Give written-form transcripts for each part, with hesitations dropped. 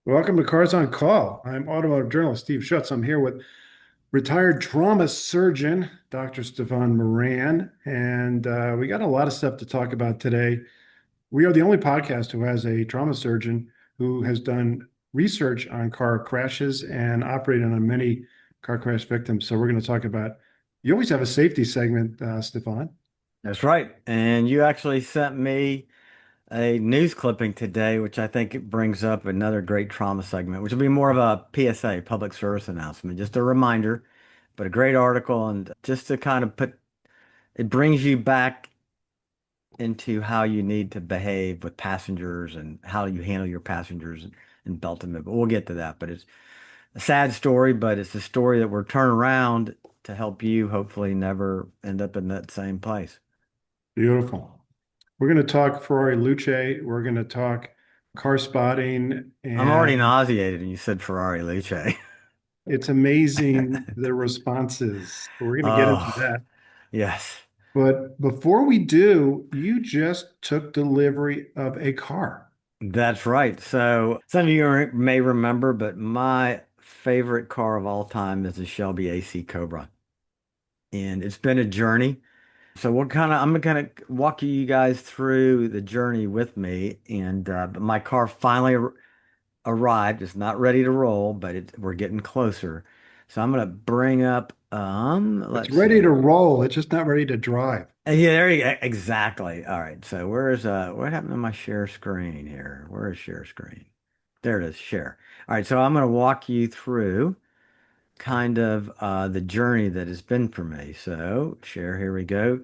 Welcome to Cars on Call. I'm automotive journalist Steve Schutz. I'm here with retired trauma surgeon Dr. Stefan Moran, and we got a lot of stuff to talk about today. We are the only podcast who has a trauma surgeon who has done research on car crashes and operated on many car crash victims. So we're going to talk about. You always have a safety segment, Stefan. That's right. And you actually sent me a news clipping today, which I think it brings up another great trauma segment, which will be more of a PSA, public service announcement, just a reminder, but a great article. And just to kind of it brings you back into how you need to behave with passengers and how you handle your passengers and belt them in. But we'll get to that. But it's a sad story, but it's a story that we're turning around to help you hopefully never end up in that same place. Beautiful. We're going to talk Ferrari Luce. We're going to talk car spotting, I'm already and nauseated, and you said Ferrari Luce. it's amazing the responses. We're going to get into Oh, that. yes, But before we do, you just took delivery of a car. that's right. So some of you may remember, but my favorite car of all time is a Shelby AC Cobra. And it's been a journey. So I'm gonna walk you guys through the journey with me. And but my car finally arrived. It's not ready to roll, but we're getting closer. So I'm gonna bring up, It's let's ready to see. roll. It's just not ready to drive. Yeah, there you go. Exactly. All right. So what happened to my share screen here? Where is share screen? There it is, share. All right, so I'm going to walk you through kind of the journey that has been for me. So share, here we go.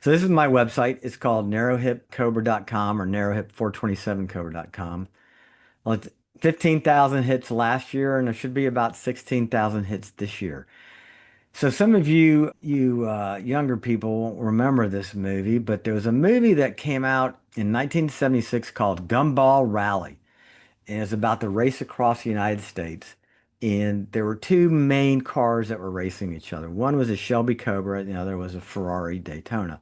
So this is my website. It's called narrowhipcobra.com or narrowhip427cobra.com. Well, it's 15,000 hits last year, and there should be about 16,000 hits this year. So some of you younger people won't remember this movie, but there was a movie that came out in 1976 called Gumball Rally, and it's about the race across the United States. And there were two main cars that were racing each other. One was a Shelby Cobra, and the other was a Ferrari Daytona.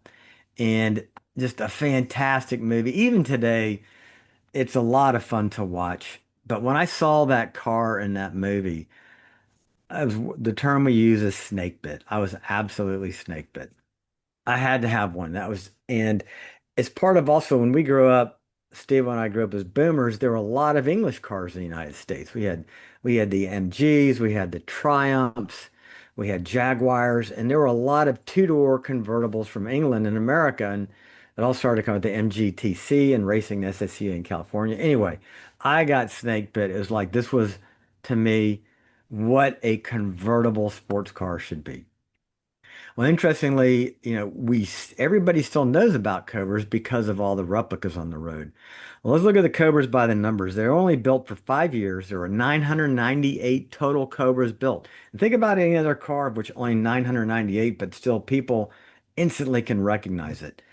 And just a fantastic movie. Even today, it's a lot of fun to watch. But when I saw that car in that movie, the term we use is snake bit. I was absolutely snake bit. I had to have one. And it's part of also when we grew up, Steve and I grew up as boomers, there were a lot of English cars in the United States. We had the MGs, we had the Triumphs, we had Jaguars, and there were a lot of two-door convertibles from England and America. And it all started coming with the MGTC and racing SSU in California. Anyway, I got snake bit. It was like this was to me what a convertible sports car should be. Well, interestingly, everybody still knows about Cobras because of all the replicas on the road. Well, let's look at the Cobras by the numbers. They're only built for 5 years. There were 998 total Cobras built. And think about any other car of which only 998, but still people instantly can recognize it.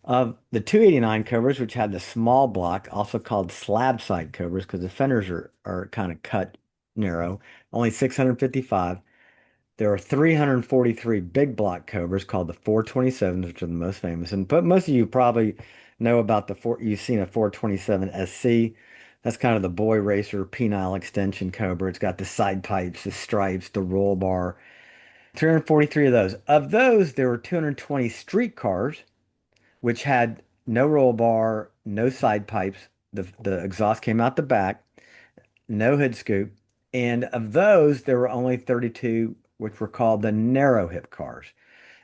Of the 289 Cobras, which had the small block, also called slab side Cobras, because the fenders are kind of cut narrow, only 655. There are 343 big block Cobras called the 427s, which are the most famous. But most of you probably know about you've seen a 427 SC. That's kind of the boy racer penile extension Cobra. It's got the side pipes, the stripes, the roll bar. 343 of those. Of those, there were 220 street cars, which had no roll bar, no side pipes. The exhaust came out the back, no hood scoop. And of those, there were only 32 which were called the narrow hip cars.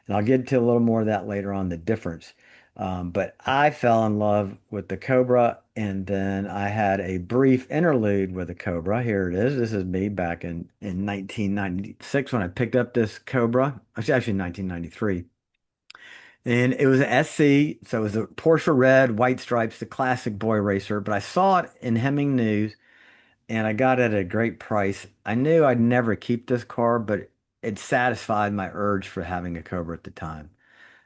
And I'll get into a little more of that later on, the difference. But I fell in love with the Cobra, and then I had a brief interlude with the Cobra. Here it is. This is me back in 1996 when I picked up this Cobra. Actually 1993. And it was an SC, so it was a Porsche red, white stripes, the classic boy racer. But I saw it in Hemming News and I got it at a great price. I knew I'd never keep this car, but it satisfied my urge for having a Cobra at the time.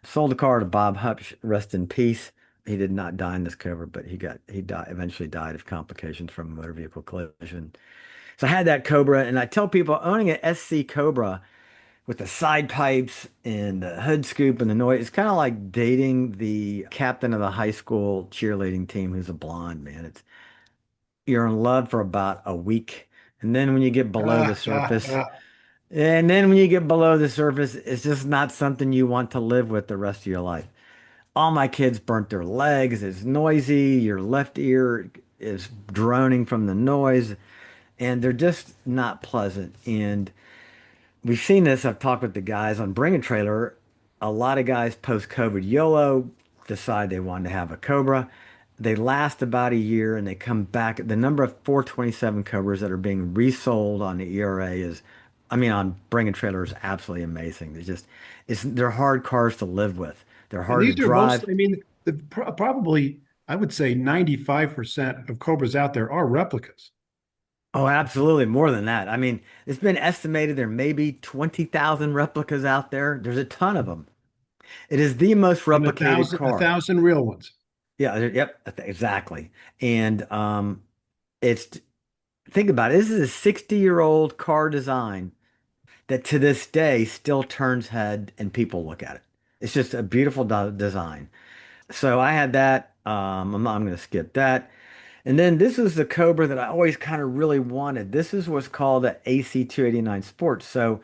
Sold the car to Bob Hupsch, rest in peace. He did not die in this Cobra, but he died eventually died of complications from a motor vehicle collision. So I had that Cobra, and I tell people owning an SC Cobra with the side pipes and the hood scoop and the noise, it's kind of like dating the captain of the high school cheerleading team who's a blonde, man. you're in love for about a week. And then when you get below the Ah, ah, surface, ah. and then when you get below the surface, it's just not something you want to live with the rest of your life. All my kids burnt their legs. It's noisy. Your left ear is droning from the noise, and they're just not pleasant. And we've seen this. I've talked with the guys on Bring a Trailer. A lot of guys post-COVID YOLO decide they want to have a Cobra. They last about a year and they come back. The number of 427 Cobras that are being resold on the ERA is, I mean, on Bring a Trailer is absolutely amazing. They're hard cars to live with. They're And hard to these are drive. mostly, I mean, probably, I would say 95% of Cobras out there are replicas. Oh, absolutely. More than that. I mean, it's been estimated there may be 20,000 replicas out there. There's a ton of them. It is the most And replicated a car. thousand real ones. Yeah, yep, exactly. And it's think about it. This is a 60-year-old car design that to this day still turns head and people look at it. It's just a beautiful design. So I had that. I'm going to skip that. And then this is the Cobra that I always kind of really wanted. This is what's called the AC 289 Sports. So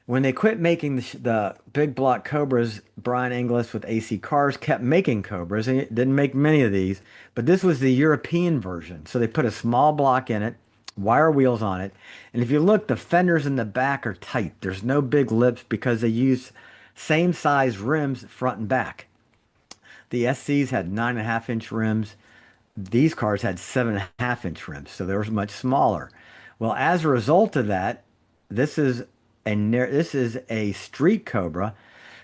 when they quit making the big block Cobras, Brian Inglis with AC Cars kept making Cobras and it didn't make many of these, but this was the European version. So they put a small block in it, wire wheels on it, and if you look, the fenders in the back are tight. There's no big lips because they use same size rims front and back. The SCs had 9.5 inch rims. These cars had 7.5 inch rims, so they were much smaller. Well, as a result of that, this is a street Cobra.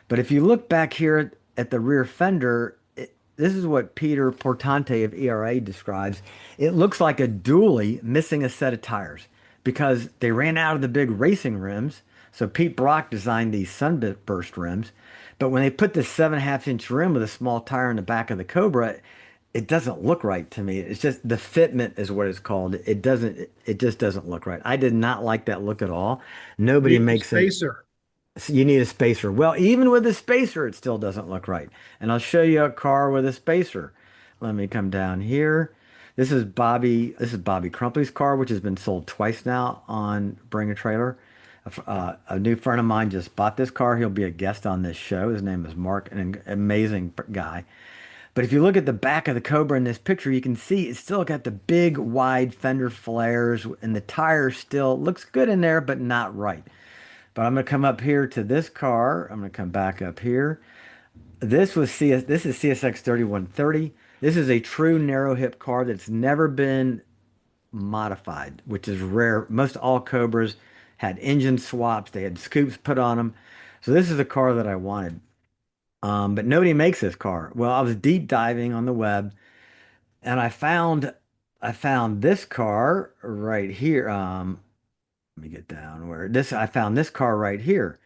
But if you look back here at the rear fender, this is what Peter Portante of ERA describes. It looks like a dually missing a set of tires because they ran out of the big racing rims. So Pete Brock designed these Sunburst rims. But when they put this 7.5 inch rim with a small tire in the back of the Cobra, it doesn't look right to me. It's just the fitment is what it's called. It just doesn't look right. I did not like that look at all. You Nobody need a makes it. spacer. You need a spacer. Well, even with a spacer, it still doesn't look right. And I'll show you a car with a spacer. Let me come down here. This is Bobby Crumpley's car, which has been sold twice now on Bring a Trailer. A new friend of mine just bought this car. He'll be a guest on this show. His name is Mark, an amazing guy. But if you look at the back of the Cobra in this picture, you can see it's still got the big wide fender flares and the tire still looks good in there, but not right. But I'm going to come up here to this car. I'm going to come back up here. This is CSX 3130. This is a true narrow hip car that's never been modified, which is rare. Most all Cobras had engine swaps. They had scoops put on them. So this is the car that I wanted. But nobody makes this car. Well, I was deep diving on the web and I found this car right here. Let me get down where this I found this car right here.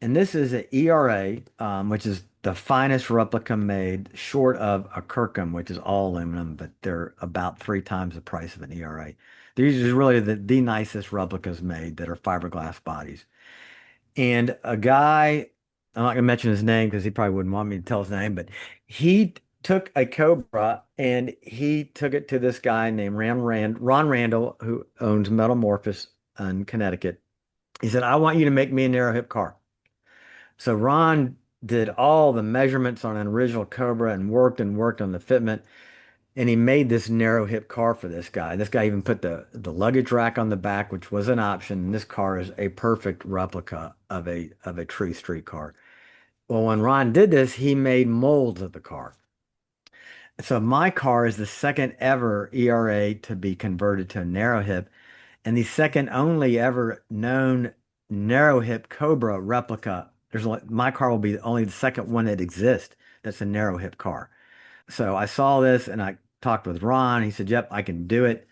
And this is an ERA, which is the finest replica made, short of a Kirkham, which is all aluminum, but they're about 3 times the price of an ERA. These are really the nicest replicas made that are fiberglass bodies. And a guy, I'm not gonna mention his name because he probably wouldn't want me to tell his name, but he took a Cobra and he took it to this guy named Ron Randall, who owns Metamorphosis in Connecticut. He said, I want you to make me a narrow hip car. So Ron did all the measurements on an original Cobra and worked on the fitment. And he made this narrow hip car for this guy. This guy even put the luggage rack on the back, which was an option. And this car is a perfect replica of a true street car. Well, when Ron did this, he made molds of the car. So my car is the second ever ERA to be converted to a narrow hip and the second only ever known narrow hip Cobra replica. My car will be only the second one that exists that's a narrow hip car. So I saw this and I talked with Ron. He said, "Yep, I can do it."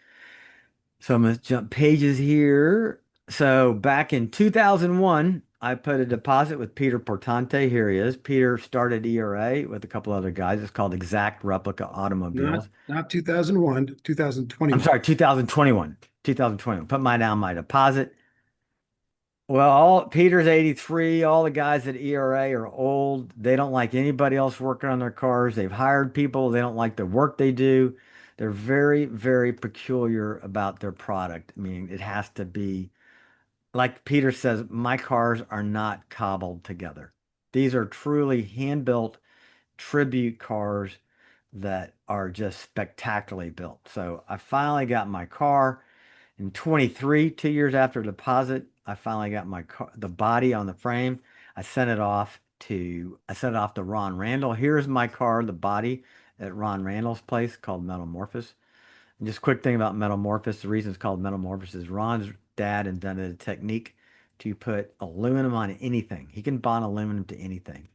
So I'm gonna jump pages here. So back in 2001, I put a deposit with Peter Portante. Here he is. Peter started ERA with a couple other guys. It's called Exact Replica Automobiles. Not 2001, I'm 2021. sorry, 2021. 2021. Put mine down my deposit. Well, all Peter's 83. All the guys at ERA are old. They don't like anybody else working on their cars. They've hired people. They don't like the work they do. They're very, very peculiar about their product. Meaning it has to be, like Peter says, my cars are not cobbled together. These are truly hand-built tribute cars that are just spectacularly built. So I finally got my car in 23, 2 years after deposit. I finally got my car, the body on the frame. I sent it off to Ron Randall. Here's my car, the body at Ron Randall's place called Metamorphosis. And just quick thing about Metamorphosis, the reason it's called Metamorphosis is Ron's dad invented a technique to put aluminum on anything. He can bond aluminum to anything,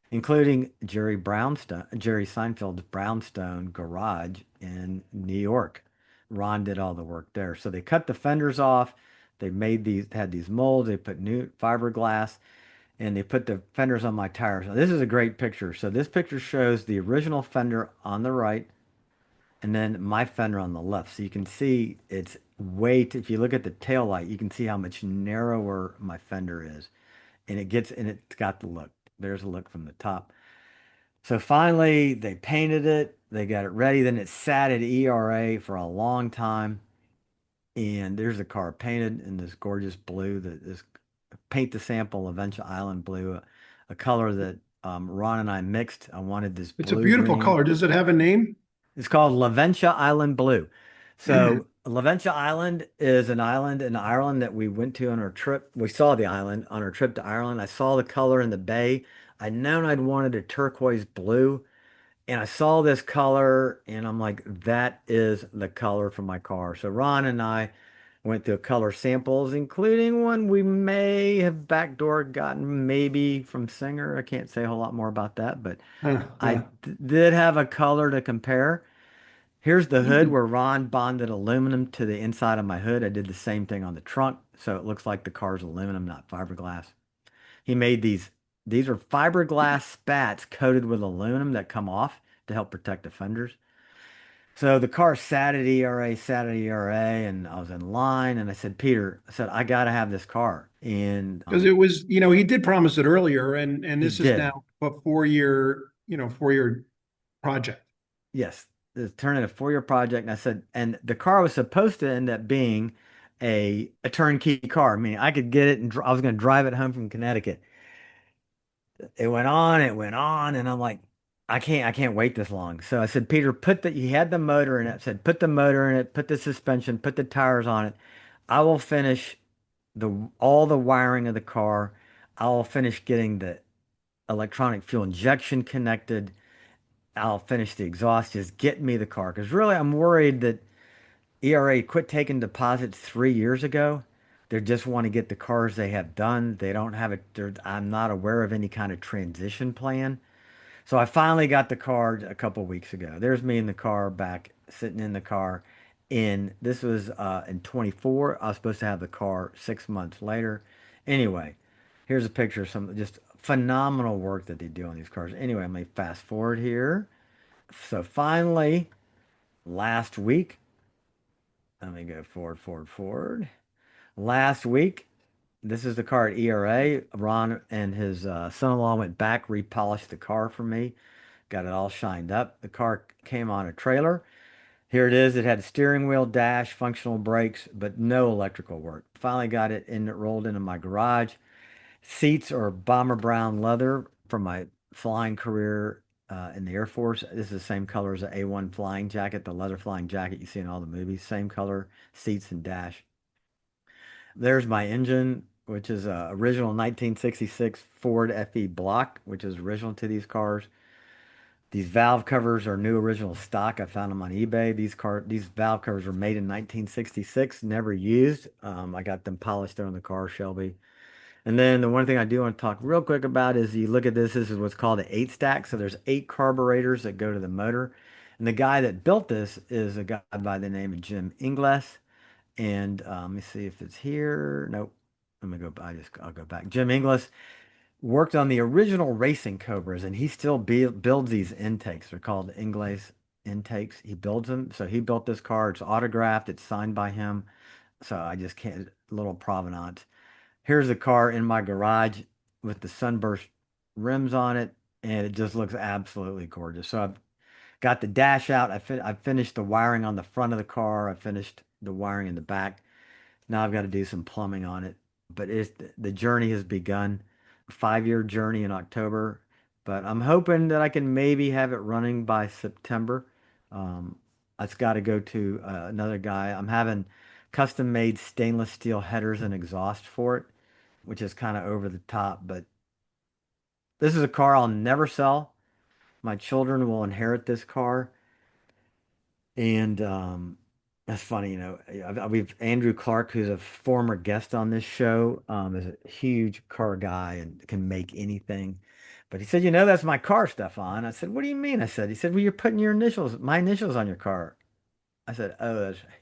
including Jerry Seinfeld's brownstone garage in New York. Ron did all the work there. So they cut the fenders off. They had these molds. They put new fiberglass and they put the fenders on my tires. Now, this is a great picture. So this picture shows the original fender on the right and then my fender on the left. So you can see it's if you look at the tail light, you can see how much narrower my fender is. And it's got the look. There's a look from the top. So finally, they painted it, they got it ready. Then it sat at ERA for a long time. And there's the car painted in this gorgeous blue that is paint the sample Laventia Island blue, a color that Ron and I mixed. I wanted this It's a blue beautiful green. color. Does it have a name? It's called Laventia Island Blue. So Laventia Island is an island in Ireland that we went to on our trip. We saw the island on our trip to Ireland. I saw the color in the bay. I'd known I'd wanted a turquoise blue, and I saw this color, and I'm like, that is the color for my car. So Ron and I went through color samples, including one we may have backdoor gotten maybe from Singer. I can't say a whole lot more about that, but did have a color to compare. Here's the hood where Ron bonded aluminum to the inside of my hood. I did the same thing on the trunk, so it looks like the car's aluminum, not fiberglass. He made these are fiberglass spats coated with aluminum that come off to help protect the fenders. So the car sat at ERA, and I was in line, and I said, Peter, I said, I got to have this car. And Because it was, he did promise it earlier, and he this is did. now a 4 year, 4 year project. Yes, it's turning a 4 year project. And I said, and the car was supposed to end up being a turnkey car. I mean, I could get it and I was going to drive it home from Connecticut. It went on, and I'm like, I can't wait this long. So I said, Peter, he had the motor in it. I said, put the motor in it, put the suspension, put the tires on it. I will finish all the wiring of the car. I will finish getting the electronic fuel injection connected. I'll finish the exhaust. Just get me the car. Because really, I'm worried that ERA quit taking deposits 3 years ago. They just want to get the cars they have done. They don't have it. I'm not aware of any kind of transition plan. So I finally got the car a couple weeks ago. There's me in the car back, sitting in the car. This was in 24. I was supposed to have the car 6 months later. Anyway, here's a picture of some just phenomenal work that they do on these cars. Anyway, let me fast forward here. So finally, last week, let me go forward. Last week, this is the car at ERA. Ron and his son-in-law went back, repolished the car for me, got it all shined up. The car came on a trailer. Here it is. It had a steering wheel, dash, functional brakes, but no electrical work. Finally got it rolled into my garage. Seats are bomber brown leather from my flying career in the Air Force. This is the same color as an A1 flying jacket, the leather flying jacket you see in all the movies. Same color seats and dash. There's my engine, which is a original 1966 Ford FE block, which is original to these cars. These valve covers are new original stock. I found them on eBay. These valve covers were made in 1966, never used. I got them polished there on the car, Shelby. And then the one thing I do want to talk real quick about is you look at this. This is what's called an 8 stack. So there's 8 carburetors that go to the motor. And the guy that built this is a guy by the name of Jim Ingles. And let me see if it's here. Nope. Let me go. I'll go back. Jim Ingles worked on the original racing Cobras, and he still builds these intakes. They're called Ingles intakes. He builds them. So he built this car. It's autographed. It's signed by him. So I just can't. Little provenance. Here's the car in my garage with the sunburst rims on it, and it just looks absolutely gorgeous. So I've got the dash out. I finished the wiring on the front of the car. I finished the wiring in the back. Now I've got to do some plumbing on it. But the journey has begun. A 5-year journey in October. But I'm hoping that I can maybe have it running by September. Um, I've got to go to another guy. I'm having custom made stainless steel headers and exhaust for it, which is kind of over the top. But this is a car I'll never sell. My children will inherit this car. And that's funny, we've Andrew Clark, who's a former guest on this show, is a huge car guy and can make anything. But he said, that's my car, Stefan. I said, what do you mean? He said, well, you're putting my initials on your car. I said, oh, that's right.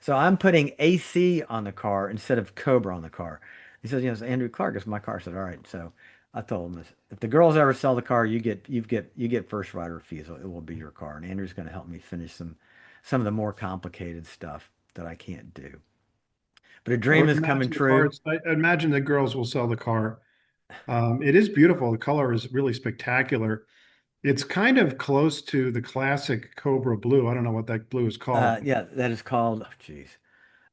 So I'm putting AC on the car instead of Cobra on the car. He says, it's Andrew Clark. It's my car. I said, all right. So I told him, if the girls ever sell the car, you get first right of refusal. It will be your car. And Andrew's going to help me finish some of the more complicated stuff that I can't do. But a Well, dream is coming imagine the true. cars. I imagine the girls will sell the car. It is beautiful. The color is really spectacular. It's kind of close to the classic Cobra blue. I don't know what that blue is called. Yeah, that is called, oh, geez,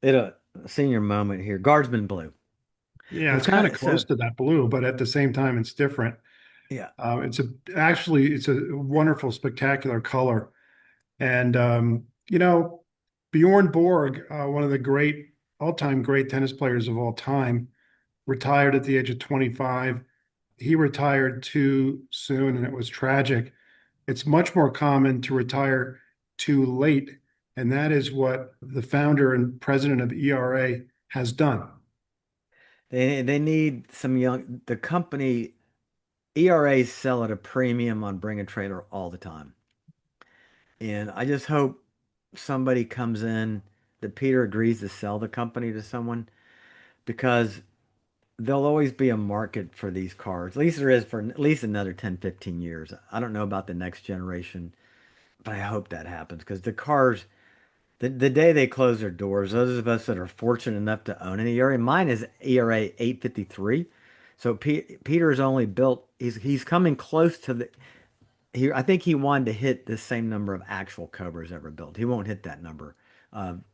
it a senior moment here. Guardsman blue. Yeah, It's it's kind kind of of close so to that blue, but at the same time, it's different. yeah. It's a wonderful, spectacular color. And Bjorn Borg, one of the all-time great tennis players of all time, retired at the age of 25. He retired too soon, and it was tragic. It's much more common to retire too late, and that is what the founder and president of ERA has done. They need some young the company ERAs sell at a premium on Bring a Trailer all the time. And I just hope somebody comes in that Peter agrees to sell the company to someone because there'll always be a market for these cars. At least there is for at least another 10, 15 years. I don't know about the next generation, but I hope that happens because the cars, the day they close their doors, those of us that are fortunate enough to own an ERA, mine is ERA 853. So Peter's only built, he's coming close to I think he wanted to hit the same number of actual Cobras ever built. He won't hit that number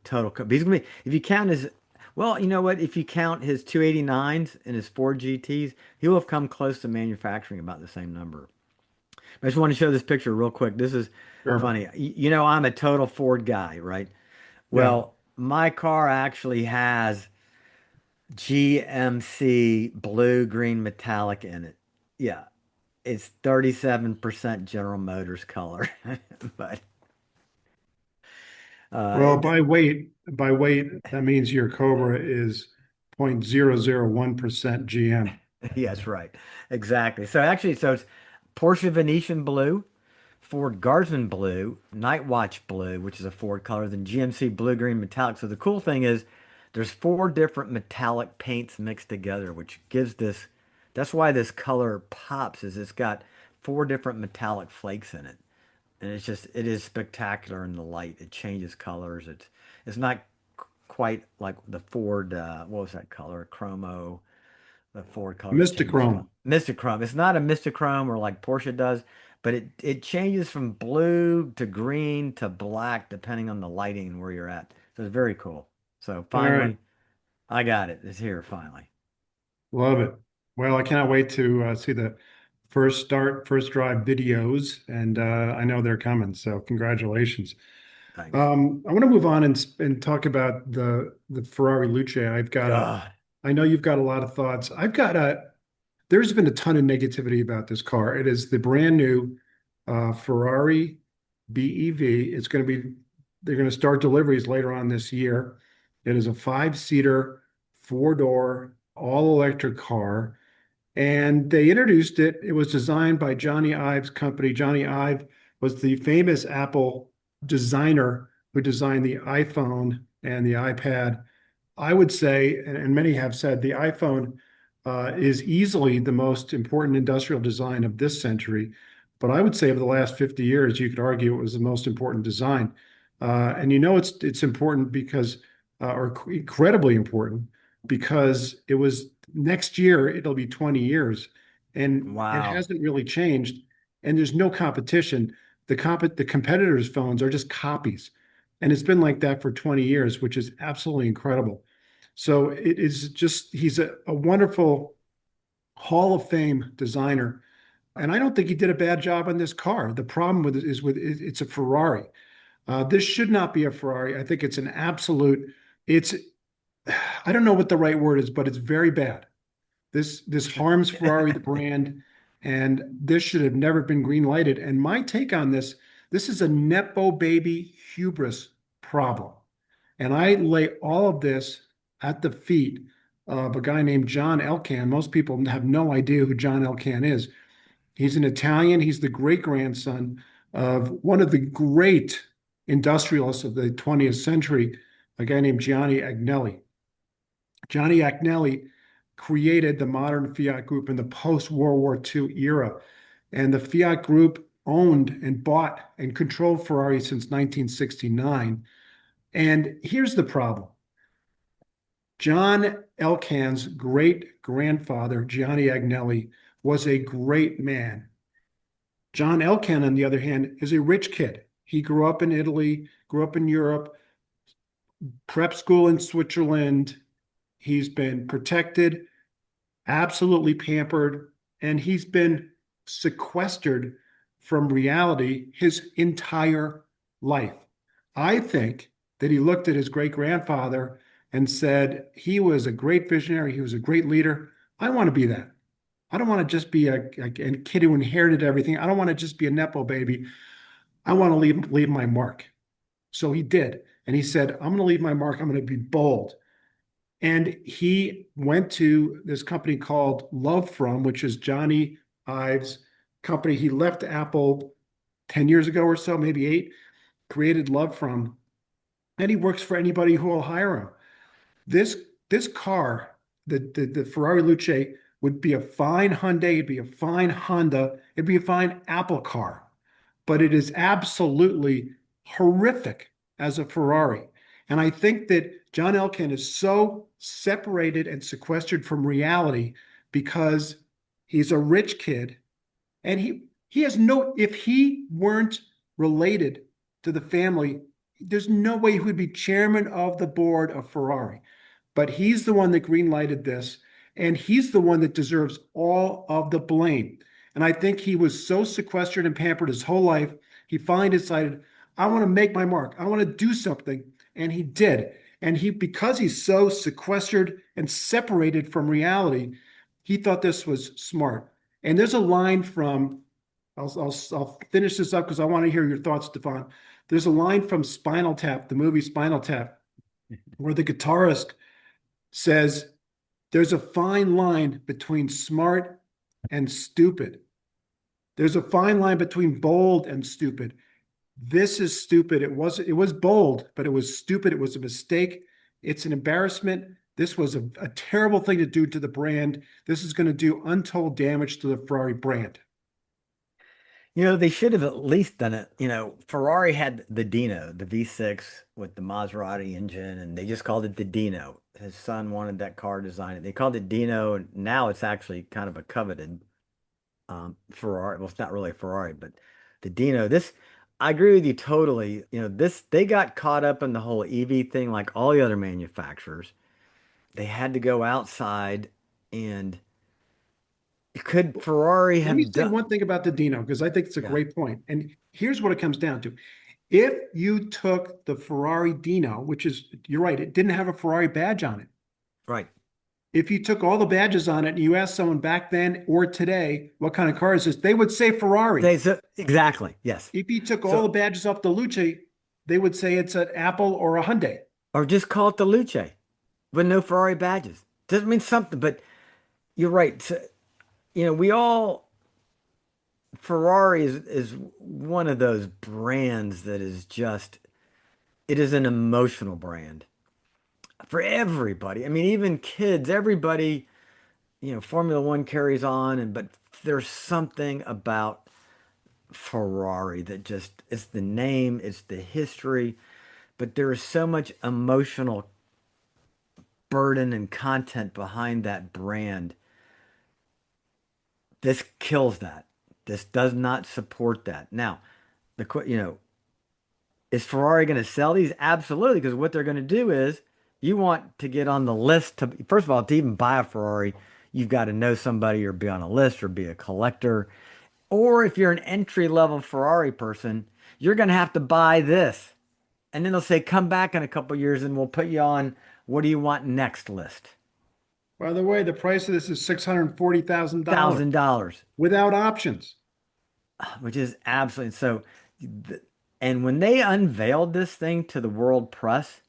total. He's gonna be if you count his well, you know what? If you count his 289s and his Ford GTs, he will have come close to manufacturing about the same number. I just want to show this picture real quick. This is Sure. funny. I'm a total Ford guy, right? Yeah. Well, my car actually has GMC blue green metallic in it. Yeah, it's 37% General Motors color. But Well, it, by weight, that means your Cobra is 0.001% GM. yes, right. Exactly. So it's Porsche Venetian blue, Ford Guardsman blue, Night Watch blue, which is a Ford color, then GMC blue green metallic. So the cool thing is there's four different metallic paints mixed together, which gives that's why this color pops, is it's got four different metallic flakes in it. And it is spectacular in the light. It changes colors. It's not quite like the Ford, what was that color? Chromo, the Ford color that changes Chrome. Mystic Chrome. It's not a Mystic Chrome or like Porsche does, but it changes from blue to green to black depending on the lighting and where you're at. So it's very cool. So All right. finally, I got it. It's here finally. Love it. Well, I cannot wait to see the first drive videos, and I know they're coming. So congratulations. Thanks. I want to move on and talk about the Ferrari Luce. God. I know you've got a lot of thoughts. There's been a ton of negativity about this car. It is the brand new Ferrari BEV. They're going to start deliveries later on this year. It is a five-seater, four-door, all-electric car. And they introduced it. It was designed by Johnny Ive's company. Johnny Ive was the famous Apple designer who designed the iPhone and the iPad. I would say, and many have said, the iPhone is easily the most important industrial design of this century. But I would say over the last 50 years, you could argue it was the most important design. And it's important or incredibly important, because it was next year, it'll be 20 years, and it Wow. hasn't really changed. And there's no competition. the competitors' phones are just copies. And it's been like that for 20 years, which is absolutely incredible. So it is just, he's a wonderful Hall of Fame designer. And I don't think he did a bad job on this car. The problem with it is it's a Ferrari. This should not be a Ferrari. I think it's an absolute, it's, I don't know what the right word is, but it's very bad. This harms Ferrari, the brand, and this should have never been green lighted. And my take on this is a Nepo Baby Hubris problem. And I lay all of this at the feet of a guy named John Elkann. Most people have no idea who John Elkann is. He's an Italian. He's the great grandson of one of the great industrialists of the 20th century, a guy named Gianni Agnelli. Johnny Agnelli created the modern Fiat Group in the post-World War II era. And the Fiat Group owned and bought and controlled Ferrari since 1969. And here's the problem. John Elkann's great grandfather, Gianni Agnelli, was a great man. John Elkann, on the other hand, is a rich kid. He grew up in Italy, grew up in Europe, prep school in Switzerland. He's been protected, absolutely pampered, and he's been sequestered from reality his entire life. I think that he looked at his great grandfather and said, he was a great visionary, he was a great leader. I want to be that. I don't want to just be a kid who inherited everything. I don't want to just be a Nepo baby. I want to leave my mark. So he did. And he said, I'm going to leave my mark. I'm going to be bold. And he went to this company called Love From, which is Johnny Ives' company. He left Apple 10 years ago or so, maybe 8, created Love From, and he works for anybody who will hire him. This this car, the Ferrari Luce, would be a fine Hyundai, it'd be a fine Honda, it'd be a fine Apple car, but it is absolutely horrific as a Ferrari. And I think that John Elkann is so separated and sequestered from reality because he's a rich kid and he has no, if he weren't related to the family, there's no way he would be chairman of the board of Ferrari. But he's the one that greenlighted this, and he's the one that deserves all of the blame. And I think he was so sequestered and pampered his whole life, he finally decided, I want to make my mark. I want to do something. And he did. And because he's so sequestered and separated from reality, he thought this was smart. And there's a line from, I'll finish this up because I want to hear your thoughts, Stefan. There's a line from Spinal Tap, the movie Spinal Tap, where the guitarist says, there's a fine line between smart and stupid. There's a fine line between bold and stupid. This is stupid. It was bold, but it was stupid. It was a mistake. It's an embarrassment. This was a terrible thing to do to the brand. This is going to do untold damage to the Ferrari brand. They should have at least done it. Ferrari had the Dino, the V6 with the Maserati engine, and they just called it the Dino. His son wanted that car designed. They called it Dino, and now it's actually kind of a coveted Ferrari. Well, it's not really a Ferrari, but the Dino. I agree with you totally. They got caught up in the whole EV thing, like all the other manufacturers. They had to go outside, and could Ferrari Let me have say done? one thing about the Dino, because I think it's a Yeah, great point. And here's what it comes down to. If you took the Ferrari Dino, which is, you're right, it didn't have a Ferrari badge on it. right. If you took all the badges on it and you asked someone back then or today, what kind of car is this? They would say Ferrari. Exactly, yes. If you took all the So, badges off the Luce, they would say it's an Apple or a Hyundai. or just call it the Luce with no Ferrari badges. Doesn't mean something, but you're right. So, we all Ferrari is one of those brands that is just it is an emotional brand for everybody. I mean, even kids, everybody, Formula One carries on, but there's something about Ferrari that just it's the name, it's the history, but there is so much emotional burden and content behind that brand. This kills that. This does not support that. Now, you know, is Ferrari going to sell these? Absolutely, because what they're going to do is you want to get on the list to, first of all, to even buy a Ferrari, you've got to know somebody or be on a list or be a collector. Or if you're an entry level Ferrari person, you're going to have to buy this. And then they'll say, come back in a couple years and we'll put you on what do you want next list? By the way, the price of this is $640,000 $1,000, without options. which is absolutely so. th- And when they unveiled this thing to the world press,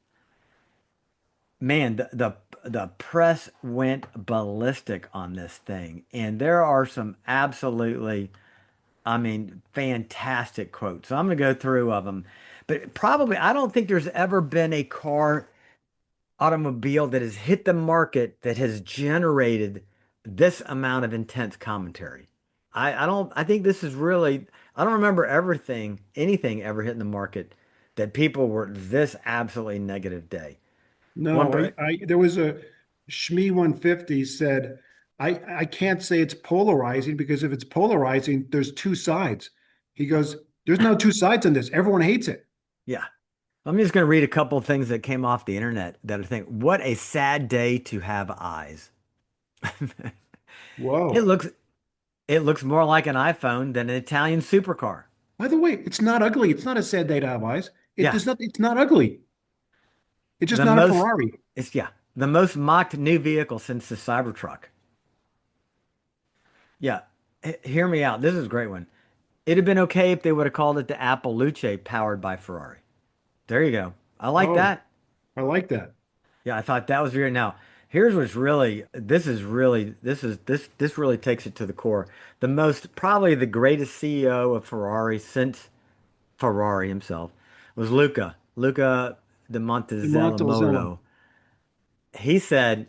man, the press went ballistic on this thing. And there are some absolutely, I mean, fantastic quotes. So I'm going to go through of them. But probably, I don't think there's ever been a car automobile that has hit the market that has generated this amount of intense commentary. I think this is really, I don't remember anything ever hitting the market that people were this absolutely negative day. One, No, there was a Shmi 150 said, I can't say it's polarizing because if it's polarizing, there's two sides. He goes, there's no two sides on this. Everyone hates it. yeah. I'm just going to read a couple of things that came off the internet that I think, what a sad day to have eyes. It Whoa. looks, it looks more like an iPhone than an Italian supercar. By the way, it's not ugly. It's not a sad day to have eyes. Yeah. It's not ugly. It's just The not a most, Ferrari. yeah, the most mocked new vehicle since the Cybertruck. Yeah. Hear me out. This is a great one. It'd have been okay if they would have called it the Apple Luce powered by Ferrari. There you go. I like Oh, that. I like that. Yeah, I thought that was weird. Now, here's what's really this really takes it to the core. The most probably the greatest CEO of Ferrari since Ferrari himself was Luca de The Montelzello, Montezemolo. He said,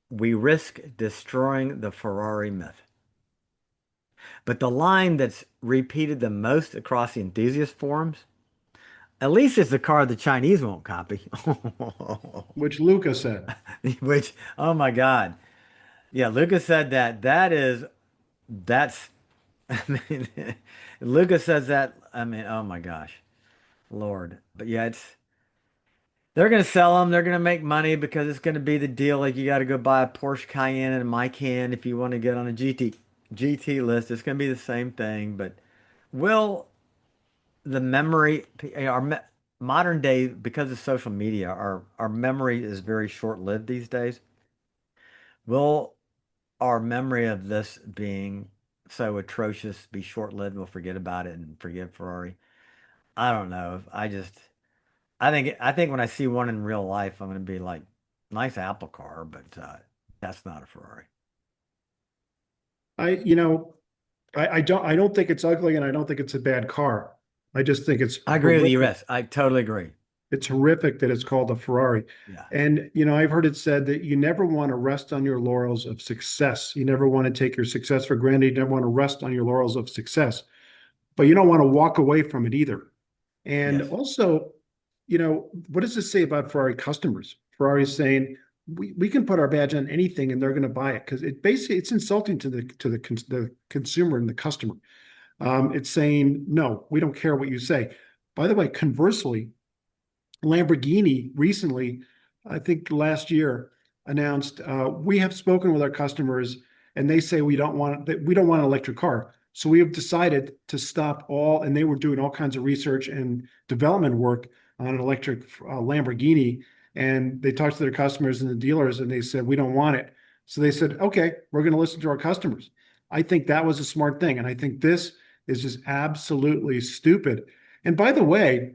"We risk destroying the Ferrari myth." But the line that's repeated the most across the enthusiast forums, at least it's the car the Chinese won't copy. which Luca said. Which, oh my God. Yeah, Lucas said that. That's, I mean, Lucas says that. I mean, oh my gosh, Lord. But yeah, they're going to sell them. They're going to make money because it's going to be the deal. Like you got to go buy a Porsche Cayenne and a Macan if you want to get on a GT list. It's going to be the same thing. But will the memory, our modern day, because of social media, our memory is very short-lived these days. Will our memory of this being so atrocious be short-lived? We'll forget about it and forgive Ferrari. I don't know. I think when I see one in real life, I'm going to be like, nice Apple car, but that's not a Ferrari. You know, I don't think it's ugly and I don't think it's a bad car. I just think it's I agree with you, horrific. Yes. I totally agree. It's horrific that it's called a Ferrari. Yeah. And, you know, I've heard it said that you never want to rest on your laurels of success. You never want to take your success for granted. You never want to rest on your laurels of success, but you don't want to walk away from it either. And Yes. also, you know, what does this say about Ferrari customers? Ferrari is saying we can put our badge on anything and they're going to buy it because it basically it's insulting to the consumer and the customer. It's saying no, we don't care what you say. By the way, conversely, Lamborghini recently, I think last year, announced we have spoken with our customers and they say we don't want an electric car. So we have decided to stop all, and they were doing all kinds of research and development work on an electric Lamborghini. And they talked to their customers and the dealers, and they said we don't want it. So they said, okay, we're going to listen to our customers. I think that was a smart thing, and I think this is just absolutely stupid. And by the way,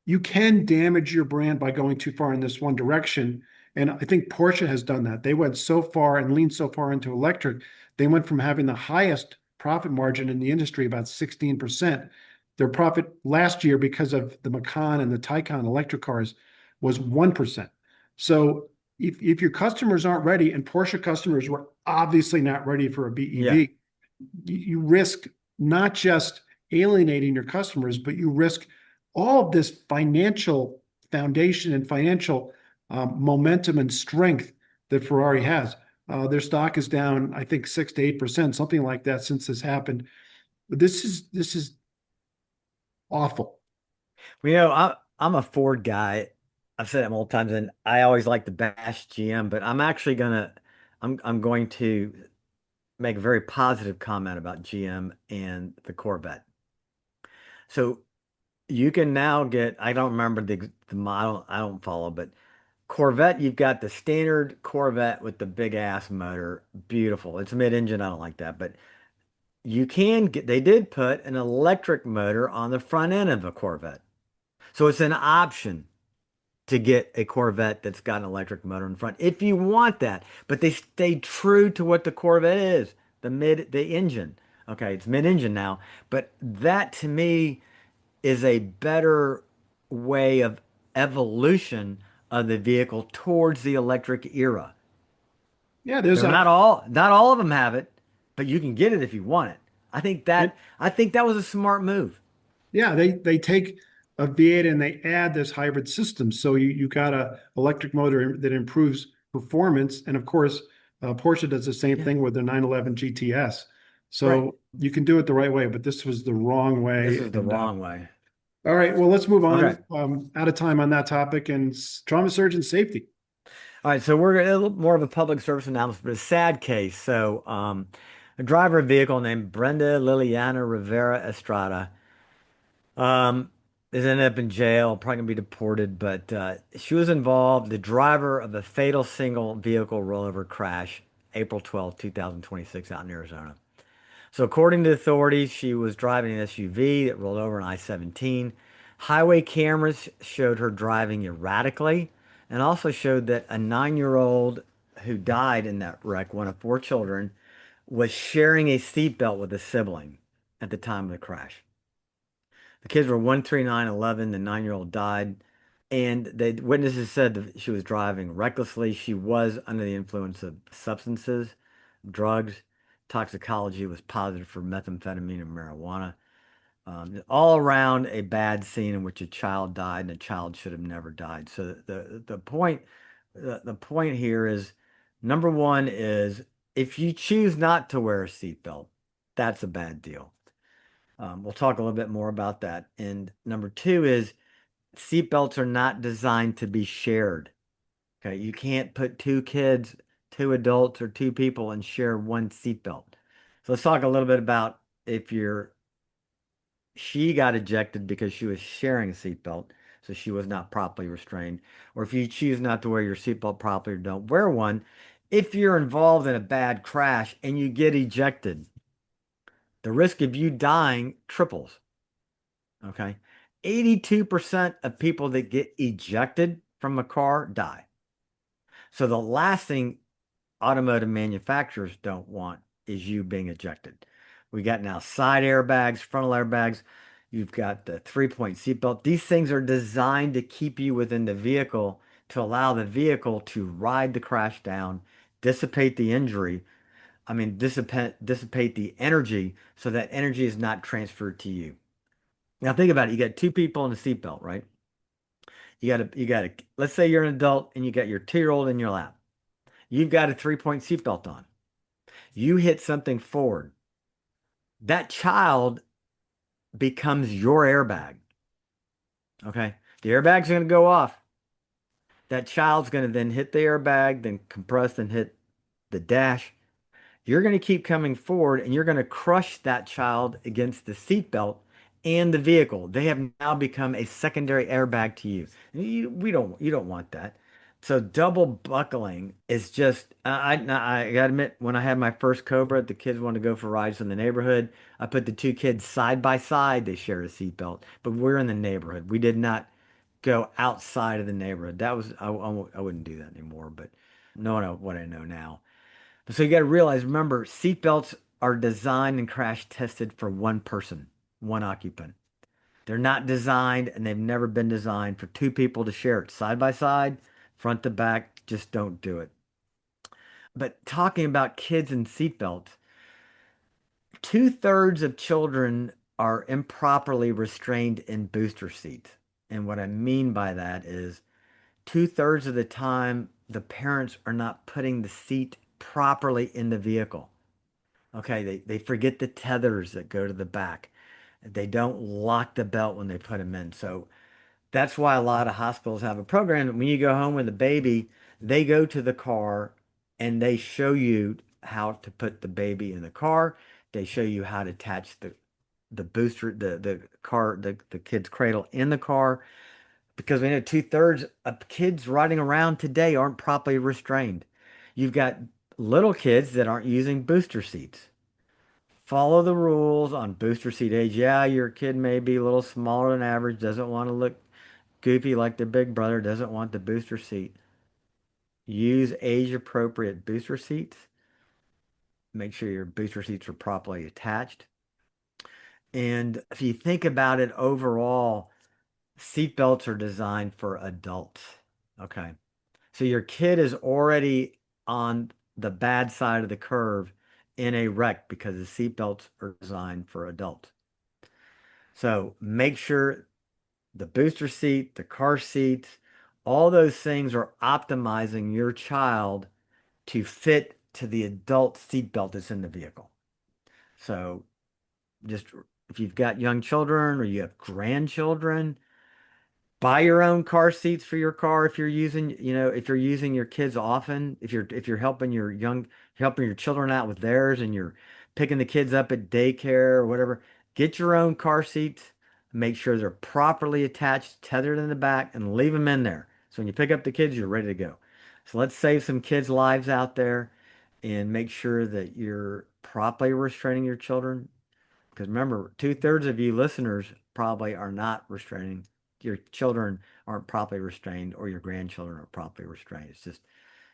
you can damage your brand by going too far in this one direction. And I think Porsche has done that. They went so far and leaned so far into electric. They went from having the highest profit margin in the industry, about 16%. Their profit last year, because of the Macan and the Taycan electric cars, was 1%. So if your customers aren't ready, and Porsche customers were obviously not ready for a Yeah. BEV, you risk not just alienating your customers, but you risk all of this financial foundation and financial momentum and strength that Ferrari has. Their stock is down, I think, 6 to 8%, something like that, since this happened. But this is awful. Well, I'm a Ford guy. I've said it multiple times, and I always like to bash GM, but I'm going to make a very positive comment about GM and the Corvette. So you can now get, I don't remember the model, I don't follow, but Corvette, you've got the standard Corvette with the big ass motor. Beautiful. It's mid-engine. I don't like that, but you can get, they did put an electric motor on the front end of a Corvette. So it's an option to get a Corvette that's got an electric motor in front if you want that. But they stayed true to what the Corvette is, the engine. Okay, it's mid-engine now, but that to me is a better way of evolution of the vehicle towards the electric era. Yeah, there's They're a not all of them have it, but you can get it if you want it. it, I think that was a smart move. yeah, they take a V8 and they add this hybrid system. So you got a electric motor that improves performance, and of course, Porsche does the same Yeah, thing with their 911 GTS. right. So you can do it the right way, but this was the wrong This way. is the And wrong way. all right, well, let's move Okay. on. Out of time on that topic and trauma surgeon safety. All right, so we're a little more of a public service announcement, but a sad case. A driver of a vehicle named Brenda Liliana Rivera Estrada um, is ended up in jail, probably gonna be deported, but she was involved, the driver of a fatal single vehicle rollover crash, April 12th, 2026, out in Arizona. So, according to authorities, she was driving an SUV that rolled over an I-17. Highway cameras showed her driving erratically and also showed that a 9-year-old who died in that wreck, one of four children, was sharing a seatbelt with a sibling at the time of the crash. The kids were 1, 3, 9, 11. The 9-year-old died. And the witnesses said that she was driving recklessly. She was under the influence of substances, drugs. Toxicology was positive for methamphetamine and marijuana. All around a bad scene in which a child died and a child should have never died. So the point here is number one is if you choose not to wear a seatbelt, that's a bad deal. We'll talk a little bit more about that. And number two is seatbelts are not designed to be shared. Okay, you can't put two kids, two adults, or two people and share one seatbelt. So let's talk a little bit about if you're she got ejected because she was sharing a seatbelt, so she was not properly restrained, or if you choose not to wear your seatbelt properly or don't wear one, if you're involved in a bad crash and you get ejected, the risk of you dying triples. Okay. 82% of people that get ejected from a car die. So the last thing automotive manufacturers don't want is you being ejected. We got now side airbags, frontal airbags. You've got the 3-point seatbelt. These things are designed to keep you within the vehicle to allow the vehicle to ride the crash down, dissipate the injury. I mean, dissipate the energy so that energy is not transferred to you. Now think about it. You got two people in a seatbelt, right? Let's say you're an adult and you got your 2-year-old in your lap. You've got a 3-point seatbelt on. You hit something forward. That child becomes your airbag. Okay. The airbag's going to go off. That child's going to then hit the airbag, then compress and hit the dash. You're going to keep coming forward and you're going to crush that child against the seatbelt and the vehicle. They have now become a secondary airbag to you. You don't want that. So double buckling is just, I gotta admit, when I had my first Cobra, the kids wanted to go for rides in the neighborhood. I put the two kids side by side. They shared a seatbelt, but we're in the neighborhood. We did not go outside of the neighborhood. I wouldn't do that anymore, but knowing what I know now. So you got to realize, remember, seatbelts are designed and crash tested for one person, one occupant. They're not designed and they've never been designed for two people to share it side by side, front to back. Just don't do it. But talking about kids and seatbelts, 2/3 of children are improperly restrained in booster seats. And what I mean by that is 2/3 of the time, the parents are not putting the seat properly in the vehicle. Okay, they forget the tethers that go to the back. They don't lock the belt when they put them in. So that's why a lot of hospitals have a program that when you go home with a baby, they go to the car and they show you how to put the baby in the car. They show you how to attach the booster, the car, the kid's cradle in the car, because we know 2/3 of kids riding around today aren't properly restrained. You've got little kids that aren't using booster seats. Follow the rules on booster seat age. Yeah, your kid may be a little smaller than average, doesn't want to look goofy like their big brother, doesn't want the booster seat. Use age appropriate booster seats. Make sure your booster seats are properly attached. And if you think about it overall, seat belts are designed for adults. Okay. So your kid is already on the bad side of the curve in a wreck because the seat belts are designed for adults. So make sure the booster seat, the car seats, all those things are optimizing your child to fit to the adult seat belt that's in the vehicle. So just if you've got young children or you have grandchildren, buy your own car seats for your car if you're using, if you're using your kids often, if you're helping your children out with theirs and you're picking the kids up at daycare or whatever, get your own car seats, make sure they're properly attached, tethered in the back, and leave them in there. So when you pick up the kids, you're ready to go. So let's save some kids' lives out there and make sure that you're properly restraining your children. Because remember, 2/3 of you listeners probably are not restraining. Your children aren't properly restrained, or your grandchildren are properly restrained. It's just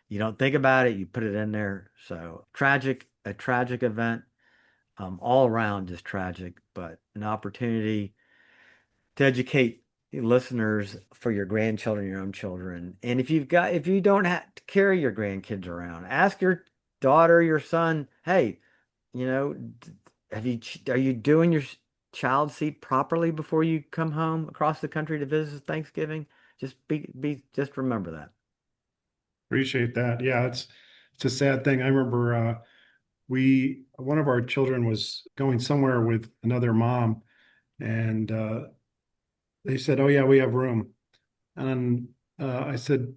you don't think about it, you put it in there. So a tragic event, all around just tragic, but an opportunity to educate listeners for your grandchildren, your own children. And if you don't have to carry your grandkids around, ask your daughter, your son, hey, you know, are you doing your child seat properly before you come home across the country to visit Thanksgiving? Just remember that. Appreciate that. Yeah, it's a sad thing. I remember we one of our children was going somewhere with another mom, and they said, "Oh yeah, we have room." And I said,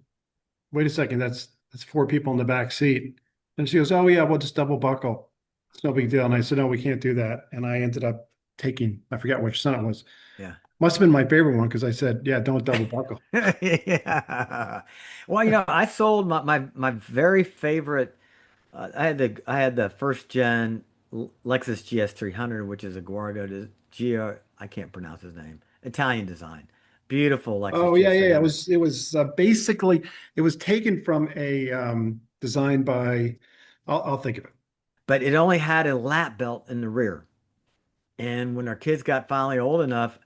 "Wait a second, that's four people in the back seat." And she goes, "Oh yeah, we'll just double buckle. It's no big deal." And I said, "No, we can't do that." And I ended up taking, I forgot which son it was. Yeah. Must have been my favorite one because I said, "Yeah, don't double buckle." Yeah. Well, I sold my very favorite. I had the first gen Lexus GS 300, which is a I can't pronounce his name. Italian design. Beautiful Lexus Oh yeah, GS yeah, yeah. It 300. was it was basically it was taken from a design by I'll think of it. But it only had a lap belt in the rear. And when our kids got finally old enough,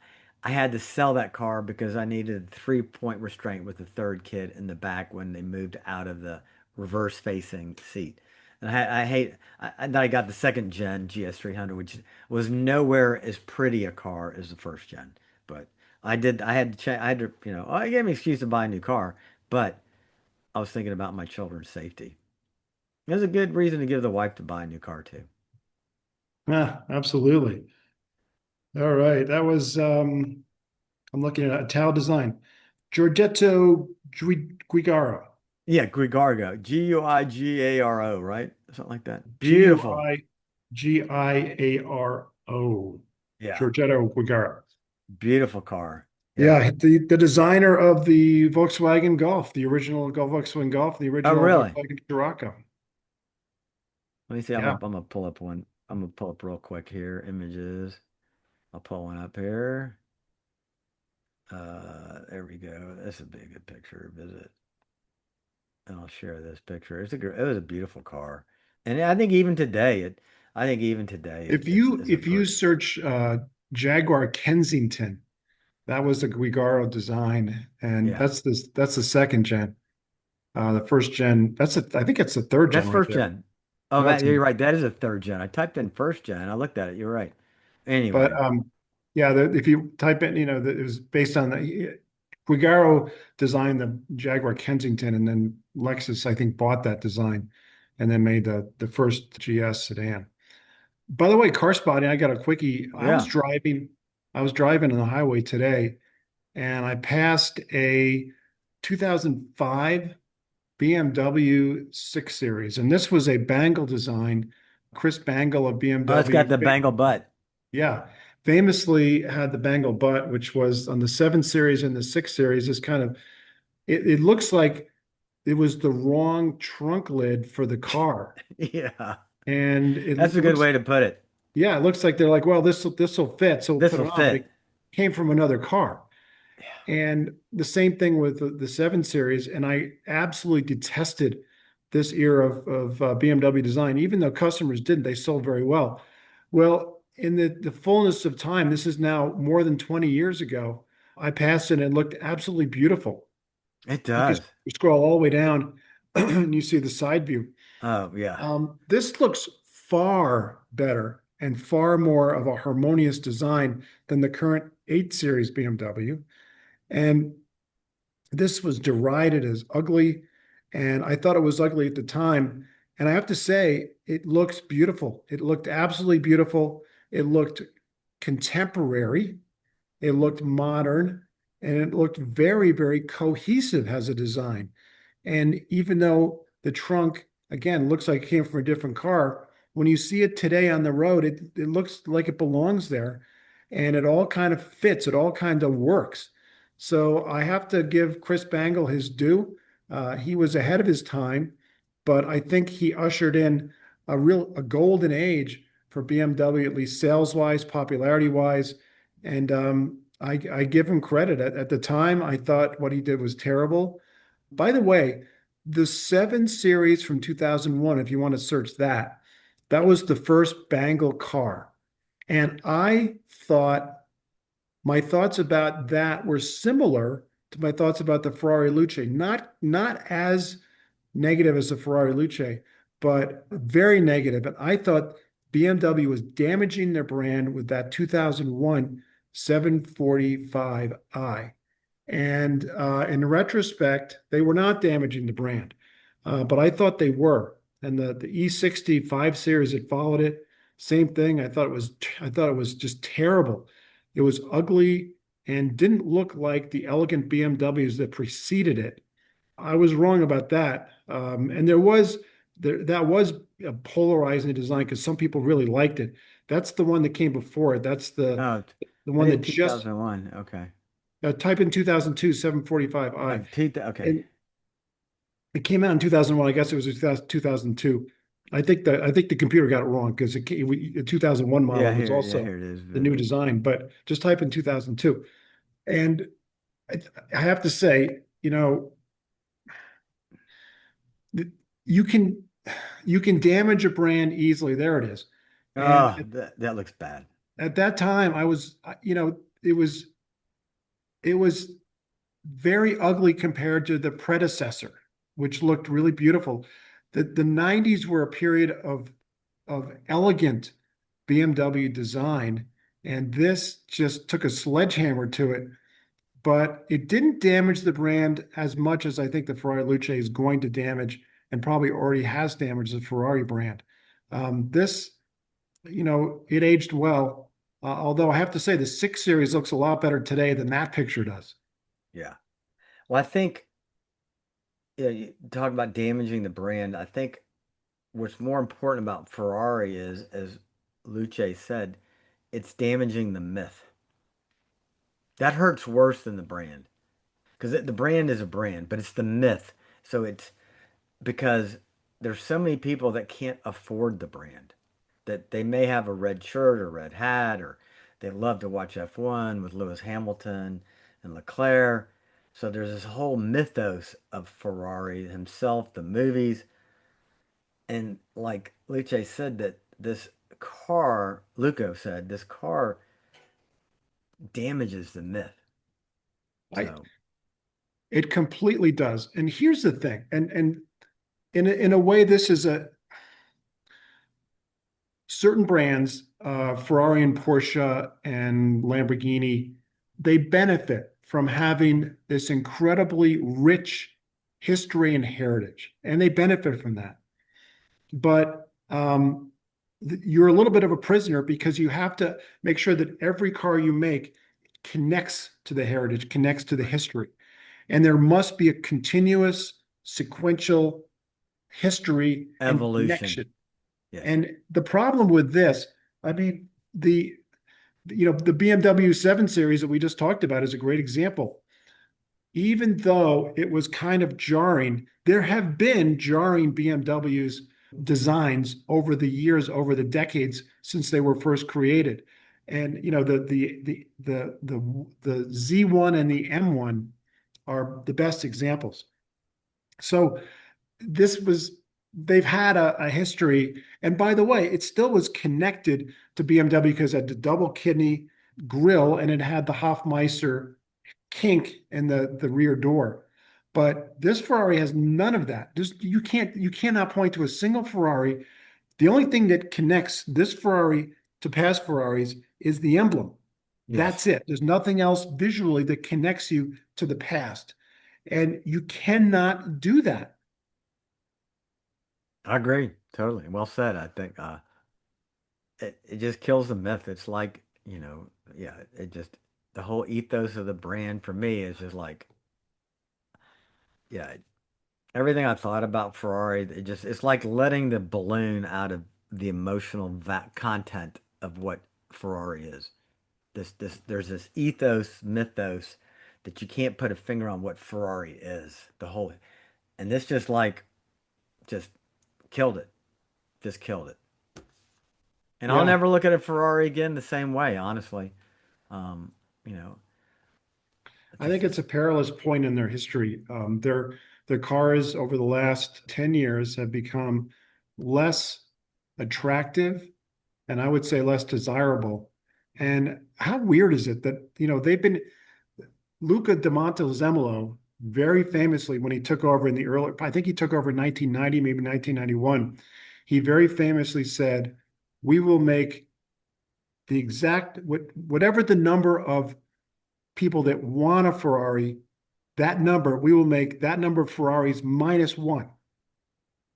I had to sell that car because I needed a 3-point restraint with the third kid in the back when they moved out of the reverse facing seat. And I got the second gen GS 300, which was nowhere as pretty a car as the first gen. But I had to change, I had to, I gave me an excuse to buy a new car, but I was thinking about my children's safety. It was a good reason to give the wife to buy a new car too. Yeah, absolutely. All right, that was I'm looking at Ital Design, Giorgetto Guigaro, Yeah, Guigargo. Guigaro, right? Something like that. G U Beautiful. I Giaro, Yeah. Giorgetto Guigaro. Beautiful car. Yeah. Yeah, the designer of the Volkswagen Golf, the original Volkswagen Golf, the Oh, original really? Volkswagen Scirocco. Let me see. Yeah. I'm gonna pull up one. I'm gonna pull up real quick here. Images. I'll pull one up here. There we go. This would be a good picture. Visit. And I'll share this picture. It was a beautiful car. And I think even today If it's a you great. search Jaguar Kensington, that was the Guigaro design, and Yeah. that's the second gen. The first gen, I think it's the third That's gen right first there. gen. Oh, No, that it's you're right. That is a third gen. I typed in first gen. I looked at it. You're right. but Anyway, yeah, if you type in, it was based on the Guigaro designed the Jaguar Kensington, and then Lexus, I think, bought that design and then made the first GS sedan. By the way, car spotting, I got a quickie. Yeah. I was driving on the highway today and I passed a 2005 BMW 6 Series. And this was a Bangle design. Chris Bangle of Oh, it's got BMW. the bangle butt. Yeah, famously had the Bangle butt, which was on the 7 Series and the 6 Series is kind of, it looks like it was the wrong trunk lid for the car. Yeah. And it That's a good looks way to put it. Yeah, it looks like they're like, well, this will fit, so we'll This put will it on, but fit. it came from another car. Yeah. And the same thing with the 7 Series, and I absolutely detested this era of BMW design, even though customers didn't, they sold very well. Well, in the fullness of time, this is now more than 20 years ago, I passed it and it looked absolutely beautiful. It You can does. scroll all the way down and you see the side view. Oh, yeah. This looks far better and far more of a harmonious design than the current 8 Series BMW. And this was derided as ugly. And I thought it was ugly at the time. And I have to say, it looks beautiful. It looked absolutely beautiful. It looked contemporary. It looked modern. And it looked very, very cohesive as a design. And even though the trunk, again, looks like it came from a different car, when you see it today on the road, it looks like it belongs there. And it all kind of fits, it all kind of works. So I have to give Chris Bangle his due. He was ahead of his time, but I think he ushered in a golden age for BMW, at least sales wise, popularity wise. And I give him credit. At the time, I thought what he did was terrible. By the way, the 7 Series from 2001, if you want to search that, that was the first Bangle car. And I thought my thoughts about that were similar to my thoughts about the Ferrari Luce. Not as negative as the Ferrari Luce, but very negative. And I thought BMW was damaging their brand with that 2001 745i. And in retrospect, they were not damaging the brand, but I thought they were. And the E65 series that followed it, same thing. I thought it was just terrible. It was ugly and didn't look like the elegant BMWs that preceded it. I was wrong about that. And that was a polarizing design because some people really liked it. That's the one that came before it. That's Oh, the I one that did just 2001. Okay. type in 2002 745i. Okay. And it came out in 2001. I guess it was 2002. I think the computer got it wrong because the 2001 model was Yeah, also here it is. the new design, but just type in 2002. And I, I have to say, you can you can damage a brand easily. There it is. And Oh, that looks bad. at that time, it was very ugly compared to the predecessor, which looked really beautiful. The 90s were a period of elegant BMW design, and this just took a sledgehammer to it. But it didn't damage the brand as much as I think the Ferrari Luce is going to damage, and probably already has damaged the Ferrari brand. This, it aged well. Although I have to say, the 6 Series looks a lot better today than that picture does. Yeah. Well, I think you talk about damaging the brand. I think what's more important about Ferrari is, as Luce said, it's damaging the myth. That hurts worse than the brand because the brand is a brand, but it's the myth. So it's because there's so many people that can't afford the brand, that they may have a red shirt or red hat, or they love to watch F1 with Lewis Hamilton and Leclerc. So there's this whole mythos of Ferrari himself, the movies, and like Luce said that this car, Luco said, this car damages the myth. I So, It completely does. And here's the thing, and in a way, this is a certain brands, Ferrari and Porsche and Lamborghini, they benefit from having this incredibly rich history and heritage, and they benefit from that. But you're a little bit of a prisoner because you have to make sure that every car you make connects to the heritage, connects to the history. And there must be a continuous sequential history and Evolution. connection. Yes. And the problem with this, I mean, the BMW 7 Series that we just talked about is a great example. Even though it was kind of jarring, there have been jarring BMWs designs over the years, over the decades since they were first created. And the Z1 and the M1 are the best examples. So this was they've had a history. And by the way, it still was connected to BMW because it had the double kidney grille and it had the Hofmeister kink in the rear door. But this Ferrari has none of that. You cannot point to a single Ferrari. The only thing that connects this Ferrari to past Ferraris is the emblem. Yes. That's it. There's nothing else visually that connects you to the past. And you cannot do that. I agree. Totally. Well said. I think it just kills the myth. It's like, yeah, it just the whole ethos of the brand for me is just like, yeah, everything I thought about Ferrari, it's like letting the balloon out of the emotional content of what Ferrari is. There's this mythos that you can't put a finger on what Ferrari is. And this just killed it. Just killed it. And I'll Yeah. never look at a Ferrari again the same way, honestly. Um, you know, I think just it's a perilous point in their history. Their cars over the last 10 years have become less attractive and I would say less desirable. And how weird is it that, they've been Luca de Montezemolo very famously when he took over in the early, I think he took over in 1990, maybe 1991. He very famously said, "We will make the exact whatever the number of people that want a Ferrari, that number, we will make that number of Ferraris minus one.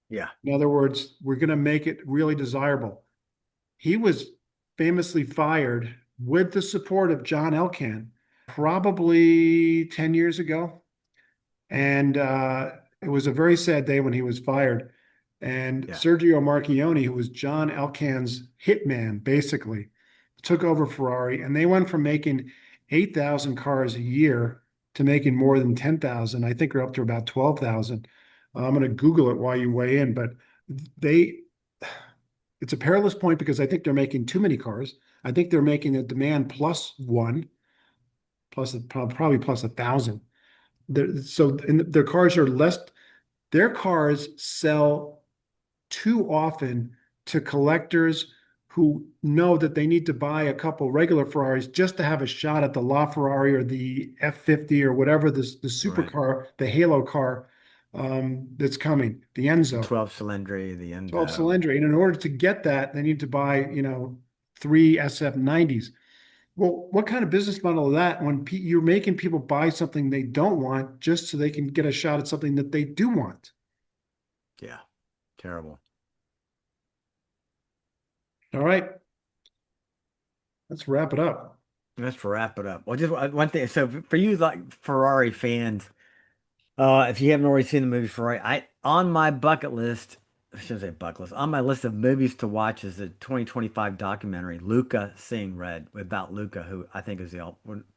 yeah, In other words, we're going to make it really desirable." He was famously fired with the support of John Elkann probably 10 years ago. And it was a very sad day when he was fired. And yeah. Sergio Marchionne, who was John Elkann's hitman, basically took over Ferrari. And they went from making 8,000 cars a year to making more than 10,000. I think we're up to about 12,000. I'm going to Google it while you weigh in, but they, it's a perilous point because I think they're making too many cars. I think they're making a demand plus one, plus probably plus 1,000. So their cars are less, their cars sell too often to collectors who know that they need to buy a couple regular Ferraris just to have a shot at the LaFerrari or the F50 or whatever the Right. supercar, the Halo car that's coming, the The Enzo, 12 cylinder, the 12 Enzo. cylinder. And in order to get that, they need to buy, three SF90s. Well, what kind of business model is that when you're making people buy something they don't want just so they can get a shot at something that they do want? Yeah, terrible. All right, let's wrap it up. Let's wrap it up. Well, just one thing. So for you, like Ferrari fans, if you haven't already seen the movie Ferrari, I on my bucket list, I shouldn't say bucket list, on my list of movies to watch is the 2025 documentary Luca Seeing Red about Luca, who I think is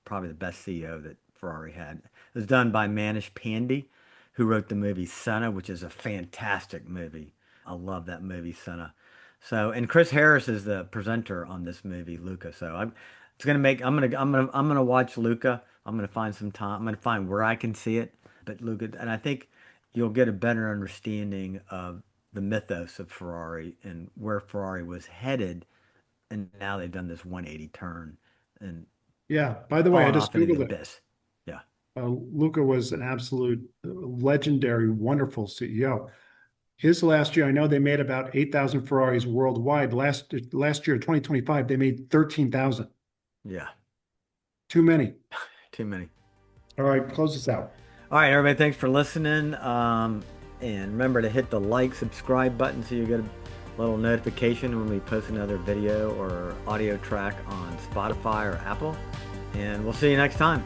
probably the best CEO that Ferrari had. It was done by Manish Pandey, who wrote the movie Senna, which is a fantastic movie. I love that movie Senna. So, and Chris Harris is the presenter on this movie Luca. So it's gonna make I'm gonna watch Luca. I'm gonna find some time. I'm gonna find where I can see it. But Luca, and I think you'll get a better understanding of the mythos of Ferrari and where Ferrari was headed, and now they've done this 180 turn and Yeah. By the way, I fallen just off into the Googled it. abyss. Yeah, Luca was an absolute legendary, wonderful CEO. His last year, I know they made about 8,000 Ferraris worldwide. Last year, 2025, they made 13,000. yeah, Too many. too many. All right, close this out. All right, everybody, thanks for listening. And remember to hit the like, subscribe button so you get little notification when we post another video or audio track on Spotify or Apple. And we'll see you next time.